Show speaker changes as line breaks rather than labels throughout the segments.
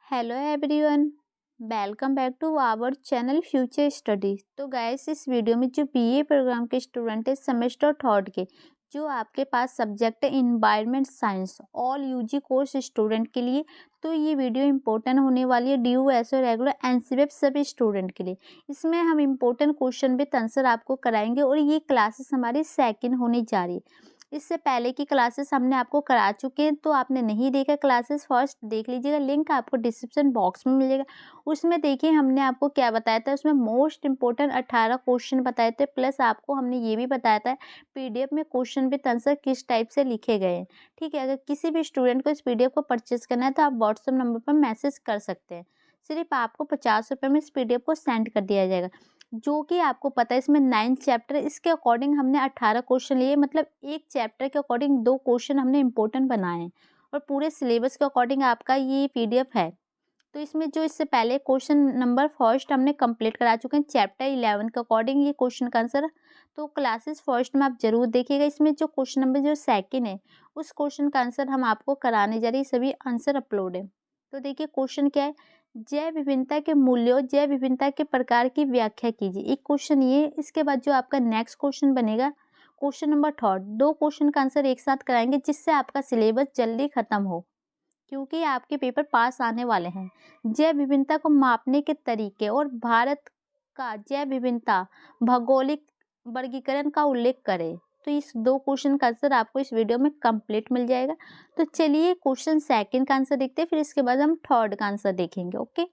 Hello everyone, welcome back to our channel future study. तो guys, इस video में जो बीए प्रोग्राम के स्टूडेंट है सेमेस्टर थर्ड के, जो आपके पास सब्जेक्ट है environment science all UG course student के लिए, तो ये वीडियो इंपॉर्टेंट होने वाली है ड्यू एसओ रेगुलर एनसीबीएफ सभी स्टूडेंट के लिए। इसमें हम इंपॉर्टेंट क्वेश्चन विद आंसर आपको कराएंगे और ये क्लासेस हमारी सेकंड होने जा रही है। इससे पहले की क्लासेस हमने आपको करा चुके हैं, तो आपने नहीं देखा क्लासेस फर्स्ट देख लीजिएगा, लिंक आपको डिस्क्रिप्शन बॉक्स में मिलेगा। उसमें देखिए हमने आपको क्या बताया था, उसमें मोस्ट इंपॉर्टेंट 18 क्वेश्चन बताए थे, प्लस आपको हमने ये भी बताया था पीडीएफ में क्वेश्चन विद आंसर किस टाइप से लिखे गए हैं। ठीक है, अगर किसी भी स्टूडेंट को इस पीडीएफ को परचेज करना है तो आप व्हाट्सएप नंबर पर मैसेज कर सकते हैं। सिर्फ आपको 50 रुपये में इस पीडीएफ को सेंड कर दिया जाएगा, जो कि आपको पता है इसमें 9 चैप्टर, इसके अकॉर्डिंग हमने 18 क्वेश्चन लिए, मतलब एक चैप्टर के अकॉर्डिंग 2 क्वेश्चन हमने इंपॉर्टेंट बनाए हैं और पूरे सिलेबस के अकॉर्डिंग आपका ये पीडीएफ है। तो इसमें जो इससे पहले क्वेश्चन नंबर फर्स्ट हमने कंप्लीट करा चुके हैं चैप्टर 11 के अकॉर्डिंग ये क्वेश्चन का आंसर। तो क्लासेस फर्स्ट में आप जरूर देखिएगा। इसमें जो क्वेश्चन नंबर जो सेकंड है उस क्वेश्चन का आंसर हम आपको कराने जा रही है, सभी आंसर अपलोड है। तो देखिए क्वेश्चन क्या है, जैव विभिन्नता के मूल्यों जैव विभिन्नता के प्रकार की व्याख्या कीजिए। एक क्वेश्चन ये, इसके बाद जो आपका नेक्स्ट क्वेश्चन बनेगा क्वेश्चन नंबर थर्ड, 2 क्वेश्चन का आंसर एक साथ कराएंगे जिससे आपका सिलेबस जल्दी खत्म हो, क्योंकि आपके पेपर पास आने वाले हैं। जैव विभिन्नता को मापने के तरीके और भारत का जैव विभिन्नता भौगोलिक वर्गीकरण का उल्लेख करें। तो इस 2 क्वेश्चन का आंसर आपको इस वीडियो में कंप्लीट मिल जाएगा। तो चलिए क्वेश्चन सेकंड का आंसर देखते हैं, फिर इसके बाद हम थर्ड का आंसर देखेंगे। ओके,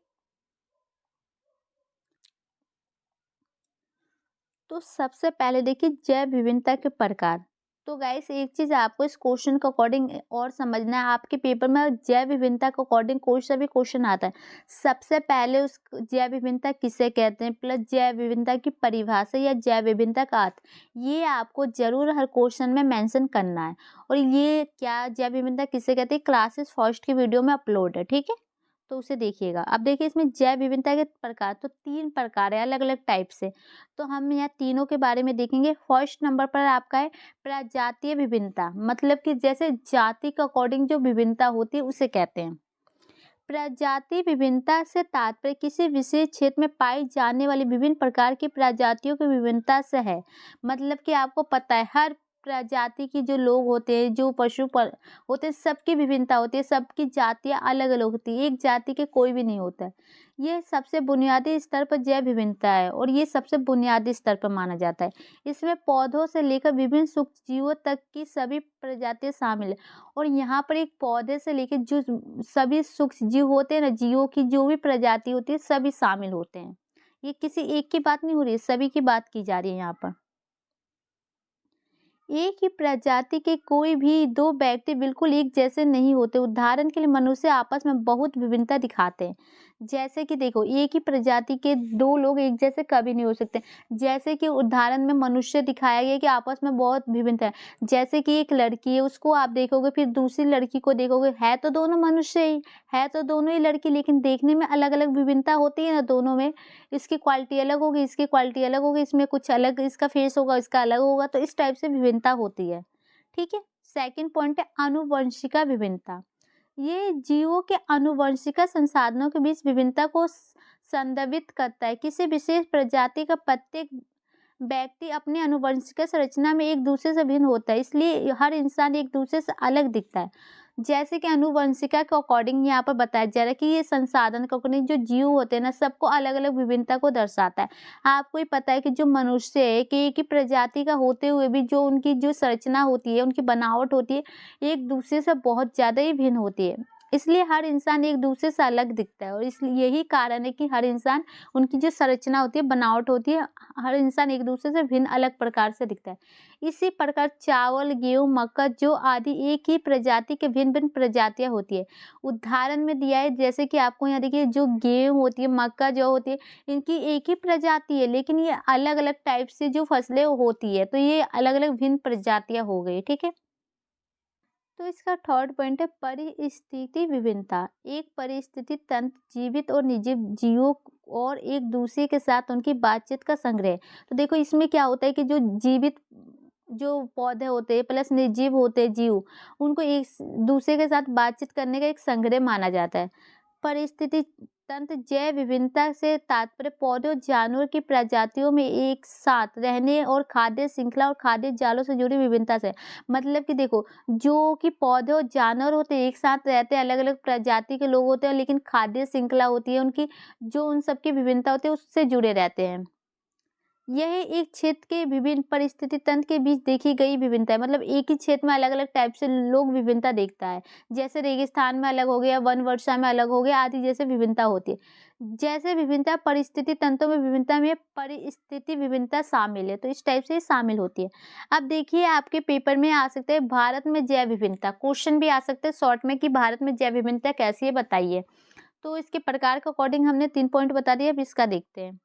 तो सबसे पहले देखिए जैव विभिन्नता के प्रकार। तो गाइस एक चीज आपको इस क्वेश्चन के अकॉर्डिंग और समझना है, आपके पेपर में जैव विभिन्नता के अकॉर्डिंग कोई सा भी क्वेश्चन आता है, सबसे पहले उस जैव विभिन्नता किसे कहते हैं, प्लस जैव विभिन्नता की परिभाषा या जैव विभिन्नता का अर्थ, ये आपको जरूर हर क्वेश्चन में मेंशन करना है। और ये क्या जैव विभिन्नता किसे कहते हैं, क्लासेस फर्स्ट की वीडियो में अपलोड है, ठीक है, तो उसे देखिएगा। अब देखिए इसमें जैव विभिन्नता के प्रकार, तो 3 प्रकार है अलग अलग टाइप से, तो हम यहाँ तीनों के बारे में देखेंगे। फर्स्ट नंबर पर आपका है प्रजातीय विभिन्नता, मतलब कि जैसे जाति के अकॉर्डिंग जो विभिन्नता होती है उसे कहते हैं। प्रजाति विभिन्नता से तात्पर्य किसी विशेष क्षेत्र में पाई जाने वाली विभिन्न प्रकार की प्रजातियों की विभिन्नता से है। मतलब कि आपको पता है हर प्रजाति की जो लोग होते हैं, जो पशु पर होते हैं, सबकी विभिन्नता होती है, सबकी जातियां अलग अलग होती है, एक जाति के कोई भी नहीं होता है। ये सबसे बुनियादी स्तर पर जैव विभिन्नता है और ये सबसे बुनियादी स्तर पर माना जाता है। इसमें पौधों से लेकर विभिन्न सूक्ष्म जीवों तक की सभी प्रजातियां शामिल है। और यहाँ पर एक पौधे से लेकर जो सभी सूक्ष्म जीव होते हैं ना, जीवों की जो भी प्रजाति होती है सभी शामिल होते हैं। ये किसी एक की बात नहीं हो रही है, सभी की बात की जा रही है यहाँ पर। एक ही प्रजाति के कोई भी 2 व्यक्ति बिल्कुल एक जैसे नहीं होते। उदाहरण के लिए मनुष्य आपस में बहुत विभिन्नता दिखाते हैं। जैसे कि देखो एक ही प्रजाति के 2 लोग एक जैसे कभी नहीं हो सकते। जैसे कि उदाहरण में मनुष्य दिखाया गया कि आपस में बहुत विभिन्नता है। जैसे कि एक लड़की है, उसको आप देखोगे, फिर दूसरी लड़की को देखोगे, है तो दोनों मनुष्य ही, है तो दोनों ही लड़की, लेकिन देखने में अलग अलग विभिन्नता होती है ना दोनों में। इसकी क्वालिटी अलग होगी, इसकी क्वालिटी अलग होगी, इसमें कुछ अलग इसका फेस होगा, इसका अलग होगा, तो इस टाइप से विभिन्नता होती है। ठीक है, सेकंड पॉइंट है आनुवंशिका विभिन्नता। ये जीवों के आनुवंशिका संसाधनों के बीच विभिन्नता को संदर्भित करता है। किसी विशेष प्रजाति का प्रत्येक व्यक्ति अपनी आनुवंशिक संरचना में एक दूसरे से भिन्न होता है, इसलिए हर इंसान एक दूसरे से अलग दिखता है। जैसे कि आनुवंशिका के अकॉर्डिंग यहाँ पर बताया जा रहा है कि ये संसाधन के अकॉर्डिंग जो जीव होते हैं ना, सबको अलग अलग विभिन्नता को दर्शाता है। आपको ही पता है कि जो मनुष्य है कि एक ही प्रजाति का होते हुए भी जो उनकी जो संरचना होती है, उनकी बनावट होती है, एक दूसरे से बहुत ज़्यादा ही भिन्न होती है। इसलिए हर इंसान एक दूसरे से अलग दिखता है और इसलिए यही कारण है कि हर इंसान, उनकी जो संरचना होती है, बनावट होती है, हर इंसान एक दूसरे से भिन्न अलग प्रकार से दिखता है। इसी प्रकार चावल, गेहूं, मक्का जो आदि एक ही प्रजाति के भिन्न भिन्न प्रजातियां होती है। उदाहरण में दिया है, जैसे कि आपको यहाँ देखिए जो गेहूं होती है, मक्का जो होती है, इनकी एक ही प्रजाति है, लेकिन ये अलग अलग टाइप से जो फसलें होती है, तो ये अलग अलग भिन्न प्रजातियां हो गई। ठीक है, तो इसका थर्ड पॉइंट है परिस्थिति विभिन्नता। एक परिस्थिति तंत्र जीवित और निर्जीव जीवों और एक दूसरे के साथ उनकी बातचीत का संग्रह। तो देखो इसमें क्या होता है कि जो जीवित जो पौधे होते हैं प्लस निर्जीव होते हैं जीव, उनको एक दूसरे के साथ बातचीत करने का एक संग्रह माना जाता है। परिस्थिति तंत्र जैव विभिन्नता से तात्पर्य पौधों और जानवरों की प्रजातियों में एक साथ रहने और खाद्य श्रृंखला और खाद्य जालों से जुड़ी विभिन्नता से। मतलब कि देखो, जो कि पौधे और जानवर होते हैं एक साथ रहते हैं, अलग-अलग प्रजाति के लोग होते हैं, लेकिन खाद्य श्रृंखला होती है उनकी, जो उन सब की विभिन्नता होती है उससे जुड़े रहते हैं। यह एक क्षेत्र के विभिन्न परिस्थिति तंत्र के बीच देखी गई विभिन्नता है। मतलब एक ही क्षेत्र में अलग-अलग टाइप से लोग विभिन्नता देखता है। जैसे रेगिस्तान में अलग हो गया, वन वर्षा में अलग हो गया आदि जैसे विभिन्नता होती है। जैसे विभिन्नता परिस्थिति तंत्रों में विभिन्नता में परिस्थिति विभिन्नता शामिल है, तो इस टाइप से ये शामिल होती है। अब देखिए आपके पेपर में आ सकते हैं भारत में जैव विभिन्नता, क्वेश्चन भी आ सकते हैं शॉर्ट में कि भारत में जैव विभिन्नता कैसी है बताइए। तो इसके प्रकार के अकॉर्डिंग हमने 3 पॉइंट बता दिए, अब इसका देखते हैं।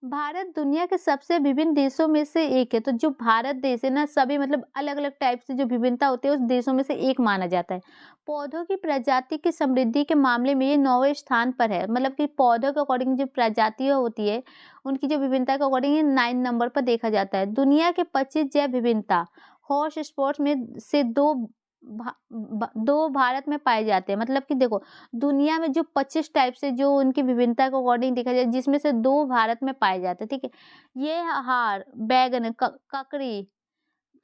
भारत दुनिया के सबसे विभिन्न देशों में से एक है। तो जो भारत देश है ना, सभी मतलब अलग-अलग टाइप से जो विभिन्नता होती है उस देशों में से एक माना जाता है। पौधों की प्रजाति की समृद्धि के मामले में ये 9वें स्थान पर है। मतलब कि पौधों के अकॉर्डिंग जो प्रजातियाँ होती है, उनकी जो विभिन्नता के अकॉर्डिंग ये 9 नंबर पर देखा जाता है। दुनिया के 25 जैव विभिन्नता हॉटस्पॉट्स में से 2 भारत में पाए जाते हैं। मतलब कि देखो, दुनिया में जो 25 टाइप से जो उनकी विभिन्नता के अकॉर्डिंग देखा जाए, जिसमें से 2 भारत में पाए जाते हैं, ठीक है। ये हार, बैंगन, ककड़ी,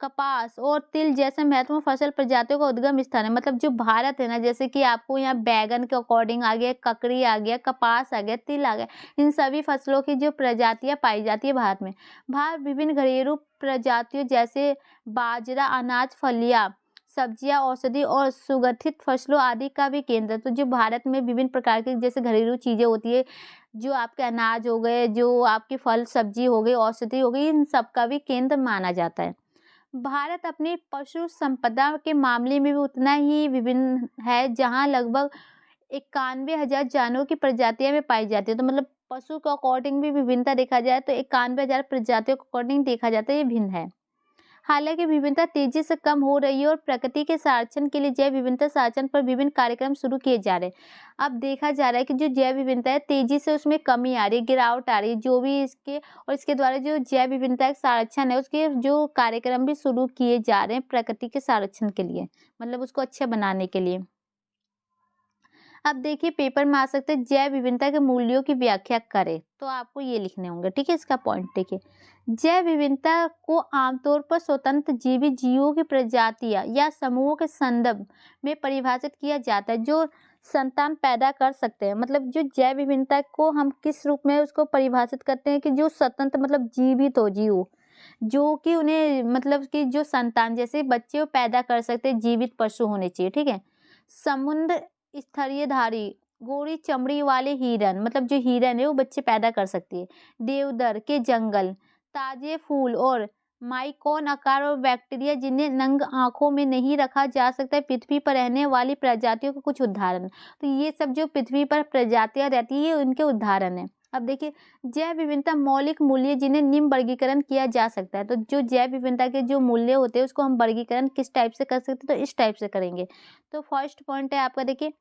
कपास और तिल जैसे महत्वपूर्ण फसल प्रजातियों का उद्गम स्थान है। मतलब जो भारत है ना, जैसे कि आपको यहाँ बैंगन के अकॉर्डिंग आ गया, ककड़ी आ गया, कपास आ गया, तिल आ गया, इन सभी फसलों की जो प्रजातियां पाई जाती है भारत में। भारत विभिन्न घरेलू प्रजातियों जैसे बाजरा, अनाज, फलियां, सब्जियां, औषधि और सुगठित फसलों आदि का भी केंद्र है। तो जो भारत में विभिन्न प्रकार की जैसे घरेलू चीजें होती है, जो आपके अनाज हो गए, जो आपके फल सब्जी हो गई, औषधि हो गई, इन सब का भी केंद्र माना जाता है। भारत अपनी पशु संपदा के मामले में भी उतना ही विभिन्न है, जहां लगभग 91,000 जानवरों की प्रजातियां में पाई जाती है। तो मतलब पशु के अकॉर्डिंग भी विभिन्नता देखा जाए तो 91,000 प्रजातियों के अकॉर्डिंग देखा जाता है, ये भिन्न है। हालांकि विभिन्नता तेजी से कम हो रही है और प्रकृति के संरक्षण के लिए जैव विविधता संरक्षण पर विभिन्न कार्यक्रम शुरू किए जा रहे हैं। अब देखा जा रहा है कि जो जैव विविधता है तेजी से उसमें कमी आ रही है, गिरावट आ रही है, जो भी इसके और इसके द्वारा जो जैव विविधता का संरक्षण है उसके जो कार्यक्रम भी शुरू किए जा रहे हैं प्रकृति के संरक्षण के लिए, मतलब उसको अच्छा बनाने के लिए। अब देखिए पेपर में आ सकते हैं जैव विविधता के मूल्यों की व्याख्या करें, तो आपको ये लिखने होंगे, ठीक है। इसका पॉइंट देखिए, जैव विविधता को आमतौर पर स्वतंत्र जीवित जीवों की प्रजातियां या समूहों के संदर्भ में परिभाषित किया जाता है जो संतान पैदा कर सकते हैं। मतलब जो जैव विविधता को हम किस रूप में उसको परिभाषित करते हैं कि जो स्वतंत्र मतलब जीवित हो, जीव जो कि उन्हें मतलब कि जो संतान जैसे बच्चे वो पैदा कर सकते हैं, जीवित पशु होने चाहिए, ठीक है। समुद्र स्तरीयधारी गोरी चमड़ी वाले हिरन, मतलब जो हिरन है वो बच्चे पैदा कर सकती है। देवदार के जंगल, ताजे फूल और माइकोन आकार और बैक्टीरिया जिन्हें नंग आंखों में नहीं रखा जा सकता है, पृथ्वी पर रहने वाली प्रजातियों के कुछ उदाहरण। तो ये सब जो पृथ्वी पर प्रजातियां रहती है उनके उदाहरण है। अब देखिए जैव विभिन्नता मौलिक मूल्य जिन्हें निम्न वर्गीकरण किया जा सकता है। तो जो जैव विभिन्नता के जो मूल्य होते हैं उसको हम वर्गीकरण किस टाइप से कर सकते हैं, तो इस टाइप से करेंगे। तो फर्स्ट पॉइंट है आपका, देखिए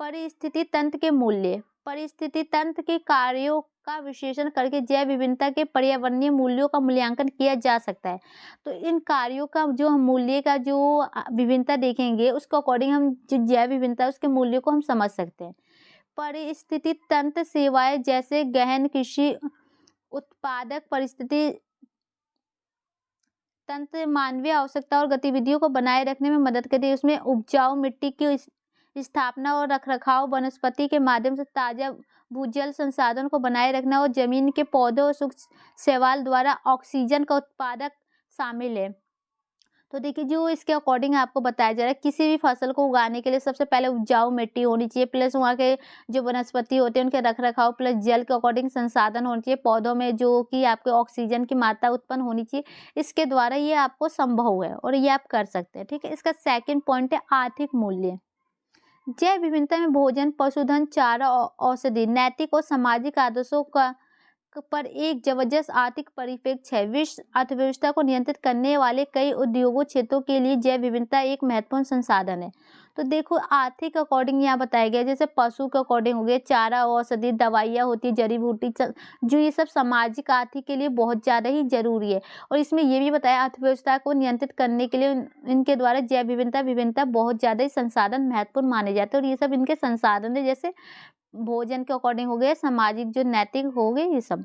परिस्थिति तंत्र के मूल्य। परिस्थिति तंत्र के कार्यों का विश्लेषण करके जैव विभिन्नता के पर्यावरणीय मूल्यों का मूल्यांकन किया जा सकता है। तो इन कार्यों का जो हम मूल्य का जो विभिन्नता देखेंगे उसके अकॉर्डिंग हम जो जैव विभिन्नता उसके मूल्य को हम समझ सकते हैं। परिस्थिति तंत्र सेवाएं जैसे गहन कृषि उत्पादक परिस्थिति तंत्र मानवीय आवश्यकता और गतिविधियों को बनाए रखने में मदद करती है। उसमें उपजाऊ मिट्टी की स्थापना और रखरखाव, वनस्पति के माध्यम से ताजा भूजल संसाधन को बनाए रखना और जमीन के पौधों और सूक्ष्म शैवाल द्वारा ऑक्सीजन का उत्पादक शामिल है। तो देखिए जो इसके अकॉर्डिंग आपको बताया जा रहा है, किसी भी फसल को उगाने के लिए सबसे पहले उपजाऊ मिट्टी होनी चाहिए, प्लस वहाँ के जो वनस्पति होते हैं उनके रखरखाव, प्लस जल के अकॉर्डिंग संसाधन होने चाहिए, पौधों में जो कि आपके ऑक्सीजन की मात्रा उत्पन्न होनी चाहिए। इसके द्वारा ये आपको संभव है और ये आप कर सकते हैं, ठीक है। इसका सेकेंड पॉइंट है आर्थिक मूल्य। जैव विभिन्नता में भोजन, पशुधन, चारा, औषधि, नैतिक और सामाजिक आदर्शों का पर एक जबरदस्त आर्थिक परिप्रेक्ष्य है। विश्व अर्थव्यवस्था को नियंत्रित करने वाले कई उद्योगों क्षेत्रों के लिए जैव विभिन्नता एक महत्वपूर्ण संसाधन है। तो देखो आर्थिक अकॉर्डिंग यहाँ बताया गया, जैसे पशु के अकॉर्डिंग हो गया, चारा, औषधि, दवाइयाँ होती है, जड़ी-बूटी जो ये सब सामाजिक आर्थिक के लिए बहुत ज़्यादा ही ज़रूरी है। और इसमें ये भी बताया अर्थव्यवस्था को नियंत्रित करने के लिए इनके द्वारा जैव विभिन्नता बहुत ज़्यादा ही संसाधन महत्वपूर्ण माने जाते हैं और ये सब इनके संसाधन है, जैसे भोजन के अकॉर्डिंग हो गए, सामाजिक जो नैतिक हो गए ये सब।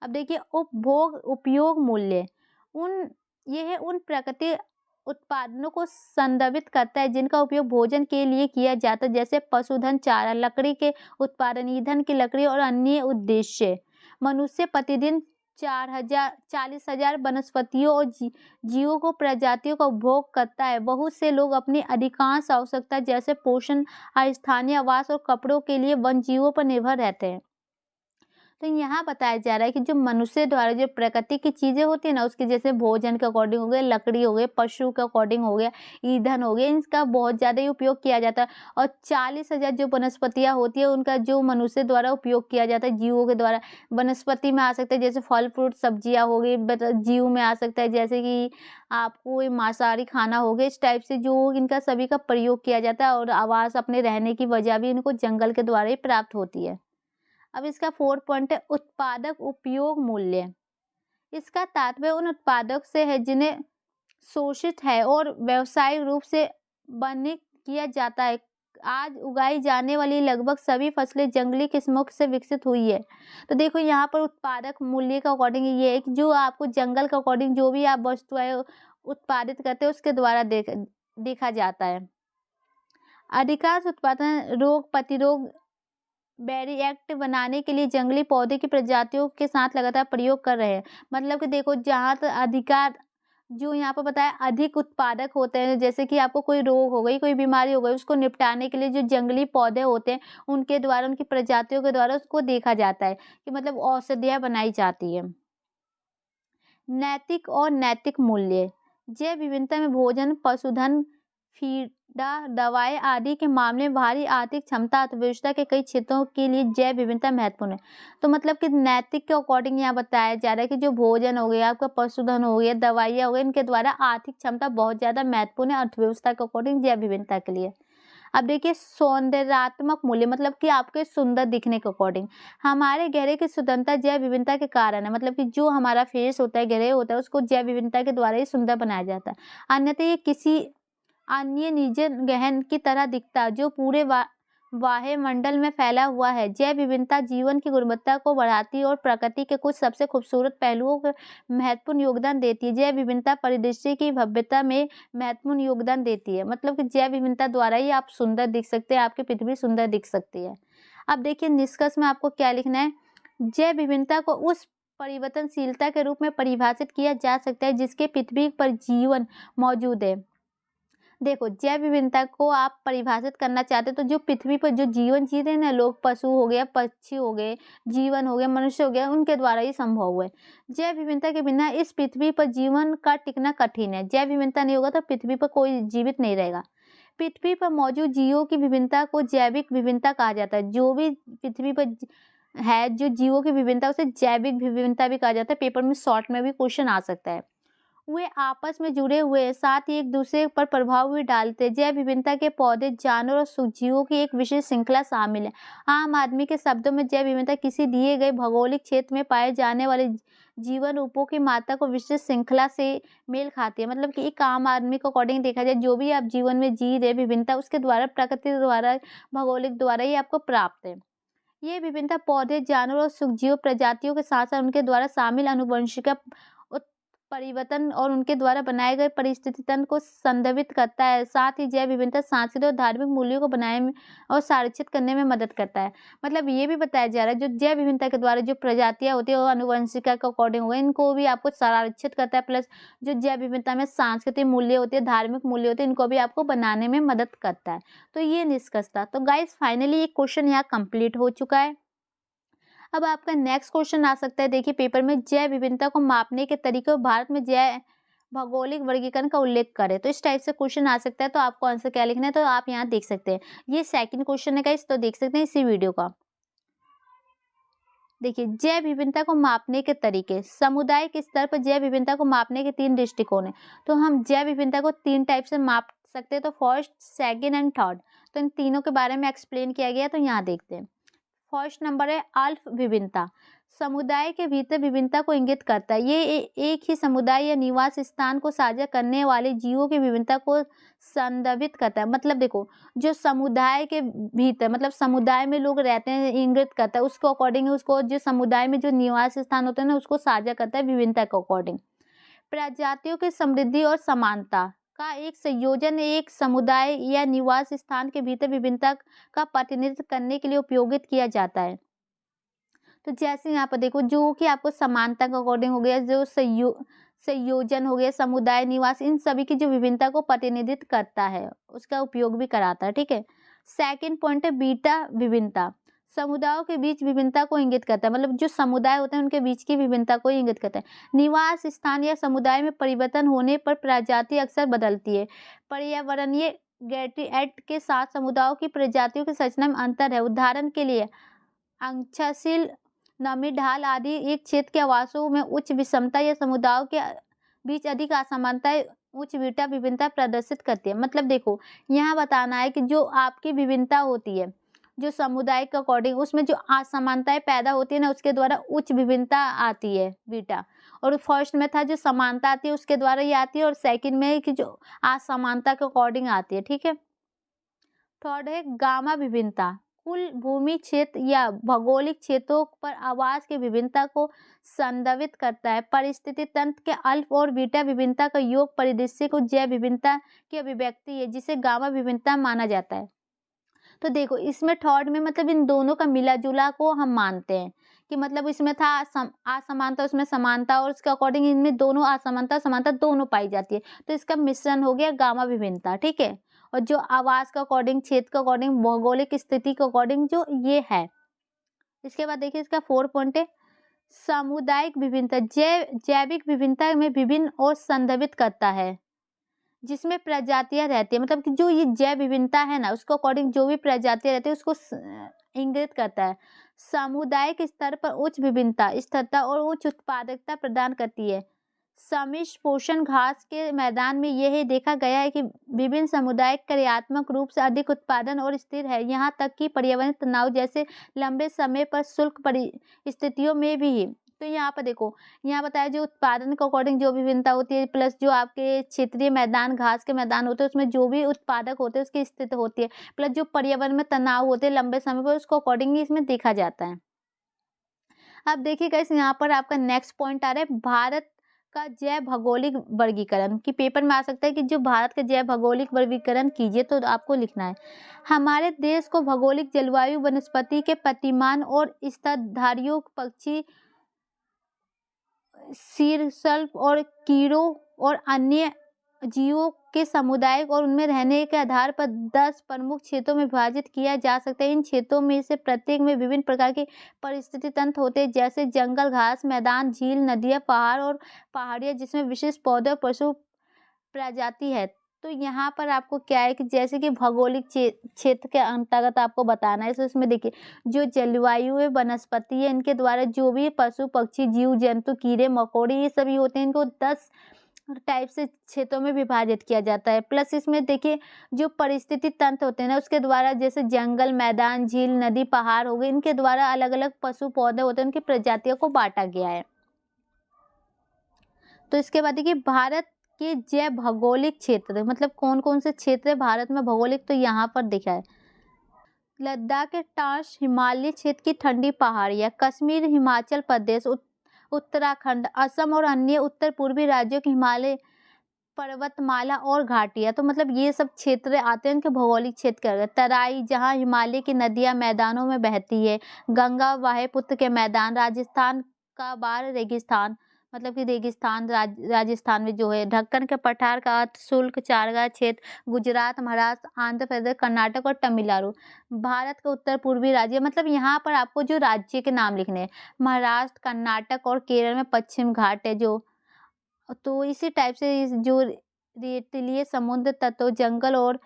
अब देखिए उपभोग उपयोग मूल्य ये है उन प्राकृतिक उत्पादनों को संदर्भित करता है जिनका उपयोग भोजन के लिए किया जाता है, जैसे पशुधन, चारा, लकड़ी के उत्पादन, ईंधन की लकड़ी और अन्य उद्देश्य। मनुष्य प्रतिदिन 40,000 वनस्पतियों और जीवों को प्रजातियों का उपभोग करता है। बहुत से लोग अपनी अधिकांश आवश्यकता जैसे पोषण, स्थानीय आवास और कपड़ों के लिए वन जीवों पर निर्भर रहते हैं। तो यहाँ बताया जा रहा है कि जो मनुष्य द्वारा जो प्रकृति की चीज़ें होती है ना, उसके जैसे भोजन के अकॉर्डिंग हो गए, लकड़ी हो गए, पशु के अकॉर्डिंग हो गया, ईंधन हो गया, इसका बहुत ज़्यादा ही उपयोग किया जाता है। और 40,000 जो वनस्पतियाँ होती है उनका जो मनुष्य द्वारा उपयोग किया जाता है, जीवों के द्वारा। वनस्पति में आ सकता है जैसे फल फ्रूट सब्जियाँ हो गई, जीव में आ सकता है जैसे कि आपको ये मांसाहारी खाना हो गया, इस टाइप से जो इनका सभी का प्रयोग किया जाता है। और आवास अपने रहने की वजह भी इनको जंगल के द्वारा ही प्राप्त होती है। अब इसका 4 पॉइंट है उत्पादक उपयोग मूल्य। इसका तात्पर्य उन उत्पादक से है जिन्हें शोषित है और व्यावसायिक रूप से वाणिज्य किया जाता है। आज उगाई जाने वाली लगभग सभी फसलें जंगली किस्मों से विकसित हुई है। तो देखो यहाँ पर उत्पादक मूल्य का अकॉर्डिंग ये है कि जो आपको जंगल के अकॉर्डिंग जो भी आप वस्तुएं उत्पादित करते हैं उसके द्वारा देखा जाता है। अधिकांश उत्पादन रोग प्रतिरोग बैरिएक्ट बनाने के लिए जंगली पौधे की प्रजातियों के साथ लगातार प्रयोग कर रहे हैं। मतलब कि देखो जहाँ तक अधिकार जो यहाँ पर बताया अधिक उत्पादक होते हैं, जैसे कि आपको कोई रोग हो गई, कोई बीमारी हो गई, उसको निपटाने के लिए जो जंगली पौधे होते हैं उनके द्वारा, उनकी प्रजातियों के द्वारा उसको देखा जाता है कि मतलब औषधियाँ बनाई जाती है। नैतिक और नैतिक मूल्य। जैव विविधता में भोजन, पशुधन, फीडा, दवाएं आदि के मामले में भारी आर्थिक क्षमता अर्थव्यवस्था के कई क्षेत्रों के लिए जैव विविधता महत्वपूर्ण है। तो मतलब कि नैतिक के अकॉर्डिंग यहाँ बताया जा रहा है कि जो भोजन हो गया, आपका पशुधन हो गया, दवाइयाँ हो गई, इनके द्वारा आर्थिक क्षमता बहुत ज़्यादा महत्वपूर्ण है अर्थव्यवस्था के अकॉर्डिंग जैव विविधता के लिए। अब देखिए सौंदर्यात्मक मूल्य, मतलब कि आपके सुंदर दिखने के अकॉर्डिंग। हमारे गहरे की सुंदरता जैव विविधता के कारण है, मतलब कि जो हमारा फेस होता है, गहरे होता है, उसको जैव विविधता के द्वारा ही सुंदर बनाया जाता है। अन्यथा ये किसी अन्य निजी गहन की तरह दिखता है जो पूरे वायुमंडल में फैला हुआ है। जैव विविधता जीवन की गुणवत्ता को बढ़ाती है और प्रकृति के कुछ सबसे खूबसूरत पहलुओं को महत्वपूर्ण योगदान देती है। जैव विविधता परिदृश्य की भव्यता में महत्वपूर्ण योगदान देती है। मतलब कि जैव विविधता द्वारा ही आप सुंदर दिख सकते हैं, आपकी पृथ्वी सुंदर दिख सकती है। अब देखिए निष्कर्ष में आपको क्या लिखना है। जैव विविधता को उस परिवर्तनशीलता के रूप में परिभाषित किया जा सकता है जिसके पृथ्वी पर जीवन मौजूद है। देखो जैव विविधता को आप परिभाषित करना चाहते हो तो जो पृथ्वी पर जो जीवन जी रहे हैं ना, लोग, पशु हो गया, पक्षी हो गए, जीवन हो गया, मनुष्य हो गया, उनके द्वारा ही संभव हुआ है। जैव विविधता के बिना इस पृथ्वी पर जीवन का टिकना कठिन है। जैव विविधता नहीं होगा तो पृथ्वी पर कोई जीवित नहीं रहेगा। पृथ्वी पर मौजूद जीवों की विभिन्नता को जैविक विभिन्नता कहा जाता है। जो भी पृथ्वी पर है जो जीवों की विभिन्नता उसे जैविक विभिन्नता भी कहा जाता है। पेपर में शॉर्ट में भी क्वेश्चन आ सकता है। वे आपस में जुड़े हुए हैं, साथ ही एक दूसरे पर प्रभाव भी डालते हैं। जैव विभिन्नता के पौधे, जानवर और सूक्ष्मजीवों की एक विशेष श्रृंखला शामिल है। आम आदमी के शब्दों में जैव विविधता किसी दिए गए भौगोलिक क्षेत्र में पाए जाने वाले जीवन रूपों की मात्रा को विशेष श्रृंखला से मेल खाती है। मतलब कि एक आम आदमी को अकॉर्डिंग देखा जाए, जो भी आप जीवन में जी रहे विभिन्नता उसके द्वारा, प्रकृति द्वारा, भौगोलिक द्वारा ही आपको प्राप्त है। ये विभिन्नता पौधे, जानवर और सूक्ष्मजीव प्रजातियों के साथ साथ उनके द्वारा शामिल आनुवंशिक परिवर्तन और उनके द्वारा बनाए गए परिस्थिति तंत्र को संदर्भित करता है। साथ ही जैव विविधता सांस्कृतिक और धार्मिक मूल्यों को बनाए में और संरक्षित करने में मदद करता है। मतलब ये भी बताया जा रहा है जो जैव विविधता के द्वारा जो प्रजातियां होती है वो आनुवंशिका के अकॉर्डिंग होगा, इनको भी आपको संरक्षित करता है। प्लस जो जैव विविधता में सांस्कृतिक मूल्य होते हैं, धार्मिक मूल्य होते हैं, इनको भी आपको बनाने में मदद करता है। तो ये निष्कर्ष था। तो गाइस फाइनली ये क्वेश्चन यहाँ कंप्लीट हो चुका है। अब आपका नेक्स्ट क्वेश्चन आ सकता है, देखिए पेपर में जैव विभिन्नता को मापने के तरीके और भारत में जैव भौगोलिक वर्गीकरण का उल्लेख करें। तो इस टाइप से क्वेश्चन आ सकता है। तो आपको आंसर क्या लिखना है, तो आप यहाँ देख सकते हैं। ये सेकंड क्वेश्चन है गाइस, तो देख सकते हैं इसी वीडियो का। देखिए जैव विभिन्नता को मापने के तरीके। समुदाय के स्तर पर जैव विभिन्नता को मापने के 3 दृष्टिकोण है। तो हम जैव विभिन्नता को 3 टाइप से माप सकते हैं, तो फर्स्ट, सेकंड एंड थर्ड, तो इन तीनों के बारे में एक्सप्लेन किया गया है, तो यहाँ देखते हैं। फर्स्ट नंबर है अल्प विभिन्नता। समुदाय के भीतर विभिन्नता को इंगित करता है। ये एक ही समुदाय या निवास स्थान को साझा करने वाले जीवों की विभिन्नता को संदर्भित करता है। मतलब देखो, जो समुदाय के भीतर, मतलब समुदाय में लोग रहते हैं, इंगित करता है, उसको अकॉर्डिंग उसको जो समुदाय में जो निवास स्थान होते हैं ना, उसको साझा करता है विभिन्नता के अकॉर्डिंग। प्रजातियों की समृद्धि और समानता का एक संयोजन एक समुदाय या निवास स्थान के भीतर विभिन्नता का प्रतिनिधित्व करने के लिए उपयोगित किया जाता है। तो जैसे यहाँ पर देखो, जो कि आपको समानता के अकॉर्डिंग हो गया, जो संयोजन हो गया, समुदाय, निवास, इन सभी की जो विभिन्नता को प्रतिनिधित्व करता है, उसका उपयोग भी कराता है। ठीक है। सेकंड पॉइंट है बीटा विभिन्नता। समुदायों के बीच विभिन्नता को इंगित करता है, मतलब जो समुदाय होते हैं उनके बीच की विभिन्नता को इंगित करता है। निवास स्थान या समुदाय में परिवर्तन होने पर प्रजाति अक्सर बदलती है। पर्यावरणीय ग्रेडिएंट के साथ समुदायों की प्रजातियों की संरचना में अंतर है। उदाहरण के लिए अंक्षशील, नमी, ढाल आदि एक क्षेत्र के आवासों में उच्च विषमता या समुदायों के बीच अधिक असमानताएं उच्च बीटा विभिन्नता प्रदर्शित करती है। मतलब देखो, यहाँ बताना है कि जो आपकी विभिन्नता होती है, जो समुदाय के अकॉर्डिंग, उसमें जो असमानताएं पैदा होती है ना, उसके द्वारा उच्च विभिन्नता आती है बीटा। और फर्स्ट में था जो समानता आती है, उसके द्वारा ये आती है, और सेकंड में कि जो असमानता के अकॉर्डिंग आती है। ठीक है। थर्ड है गामा विभिन्नता। कुल भूमि क्षेत्र या भौगोलिक क्षेत्रों पर आवास की विभिन्नता को संदर्भित करता है। परिस्थिति तंत्र के अल्फा और बीटा विभिन्नता का योग परिदृश्य को जैव विभिन्नता की अभिव्यक्ति है, जिसे गामा विभिन्नता माना जाता है। तो देखो, इसमें थर्ड में मतलब इन दोनों का मिला जुला को हम मानते हैं कि मतलब इसमें था असमानता, उसमें समानता, और उसके अकॉर्डिंग इनमें दोनों असमानता समानता दोनों पाई जाती है, तो इसका मिश्रण हो गया गामा विभिन्नता। ठीक है। और जो आवास के अकॉर्डिंग, क्षेत्र के अकॉर्डिंग, भौगोलिक स्थिति के अकॉर्डिंग जो ये है। इसके बाद देखिए, इसका 4 पॉइंट है सामुदायिक विभिन्नता। जैविक विभिन्नता में विभिन्न और संदर्भित करता है, जिसमें प्रजातियां रहती है, मतलब कि जो ये जैव विभिन्नता है ना, उसको अकॉर्डिंग जो भी प्रजातियां रहती है उसको इंगित करता है। सामुदायिक स्तर पर उच्च विभिन्नता स्थिरता और उच्च उत्पादकता प्रदान करती है। समिश्र पोषण घास के मैदान में यह देखा गया है कि विभिन्न समुदाय कार्यात्मक रूप से अधिक उत्पादन और स्थिर है, यहाँ तक कि पर्यावरण तनाव जैसे लंबे समय पर शुष्क परिस्थितियों में भी। तो यहाँ पर देखो, यहाँ बताया जो उत्पादन के अकॉर्डिंग जो विभिन्नता होती है, प्लस जो आपके क्षेत्रीय मैदान, घास के मैदान होते हैं, उसमें जो भी उत्पादक होते हैं उसकी स्थिति होती है, प्लस जो पर्यावरण में तनाव होते हैं लंबे समय पर, उसको अकॉर्डिंग इसमें देखा जाता है। अब देखिए गाइस, यहाँ पर आपका नेक्स्ट पॉइंट आ रहा है भारत का जैव भौगोलिक वर्गीकरण, कि पेपर में आ सकता है कि जो भारत का जैव भौगोलिक वर्गीकरण कीजिए, तो आपको लिखना है हमारे देश को भौगोलिक जलवायु, वनस्पति के प्रतिमान और स्तनधारियों, पक्षी, शीर्षल्प और कीड़ों और अन्य जीवों के समुदाय और उनमें रहने के आधार पर 10 प्रमुख क्षेत्रों में विभाजित किया जा सकता है। इन क्षेत्रों में से प्रत्येक में विभिन्न प्रकार के परिस्थिति तंत्र होते हैं, जैसे जंगल, घास मैदान, झील, नदियां, पहाड़ और पहाड़ियां, जिसमें विशेष पौधे और पशु प्रजाति है। तो यहाँ पर आपको क्या है कि जैसे कि भौगोलिक क्षेत्र के अंतर्गत आपको बताना है। तो इसमें देखिए, जो जलवायु है, वनस्पति है, इनके द्वारा जो भी पशु पक्षी, जीव जंतु, कीड़े मकोड़े, ये सभी होते हैं, इनको 10 टाइप से क्षेत्रों में विभाजित किया जाता है। प्लस इसमें देखिए, जो परिस्थिति तंत्र होते हैं ना, उसके द्वारा जैसे जंगल, मैदान, झील, नदी, पहाड़ हो गए, इनके द्वारा अलग अलग पशु पौधे होते हैं, उनकी प्रजातियों को बांटा गया है। तो इसके बाद देखिए, भारत के जैव भौगोलिक क्षेत्र, मतलब कौन कौन से क्षेत्र है भारत में भौगोलिक, तो यहाँ पर दिखा है लद्दाख के टास हिमालय क्षेत्र की ठंडी पहाड़ियाँ, कश्मीर, हिमाचल प्रदेश, उत्तराखंड, असम और अन्य उत्तर पूर्वी राज्यों की हिमालय पर्वतमाला और घाटियाँ। तो मतलब ये सब क्षेत्र आते हैं इनके भौगोलिक क्षेत्र के। तराई, जहाँ हिमालय की नदियाँ मैदानों में बहती है, गंगा ब्रह्मपुत्र के मैदान, राजस्थान का बार रेगिस्तान, मतलब कि रेगिस्तान राजस्थान में जो है, ढक्कन के पठार का अर्थ शुष्क चारागाह क्षेत्र, गुजरात, महाराष्ट्र, आंध्र प्रदेश, कर्नाटक और तमिलनाडु। भारत के उत्तर पूर्वी राज्य, मतलब यहाँ पर आपको जो राज्य के नाम लिखने हैं, महाराष्ट्र, कर्नाटक और केरल में पश्चिम घाट है जो। तो इसी टाइप से इस जो रेतीली समुद्र तटों, जंगल और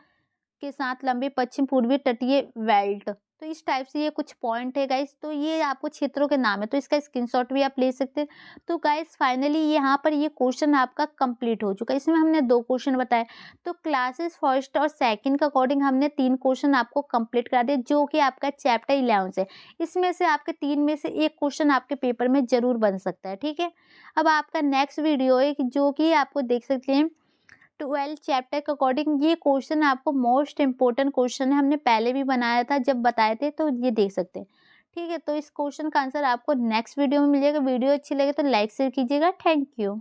के साथ लंबी पश्चिम पूर्वी तटीय बेल्ट, तो इस टाइप से ये कुछ पॉइंट है गाइस, तो ये आपको क्षेत्रों के नाम है, तो इसका स्क्रीनशॉट भी आप ले सकते हैं। तो गाइस फाइनली यहाँ पर ये क्वेश्चन आपका कंप्लीट हो चुका है। इसमें हमने 2 क्वेश्चन बताए, तो क्लासेस फर्स्ट और सेकंड के अकॉर्डिंग हमने 3 क्वेश्चन आपको कंप्लीट करा दिए, जो कि आपका चैप्टर 11 से। इसमें से आपके 3 में से 1 क्वेश्चन आपके पेपर में ज़रूर बन सकता है, ठीक है। अब आपका नेक्स्ट वीडियो है कि जो कि आपको देख सकते हैं 12 चैप्टर के अकॉर्डिंग, ये क्वेश्चन आपको मोस्ट इम्पोर्टेंट क्वेश्चन है, हमने पहले भी बनाया था जब बताए थे, तो ये देख सकते हैं। ठीक है, तो इस क्वेश्चन का आंसर आपको नेक्स्ट वीडियो में मिलेगा। वीडियो अच्छी लगे तो लाइक शेयर कीजिएगा। Thank you.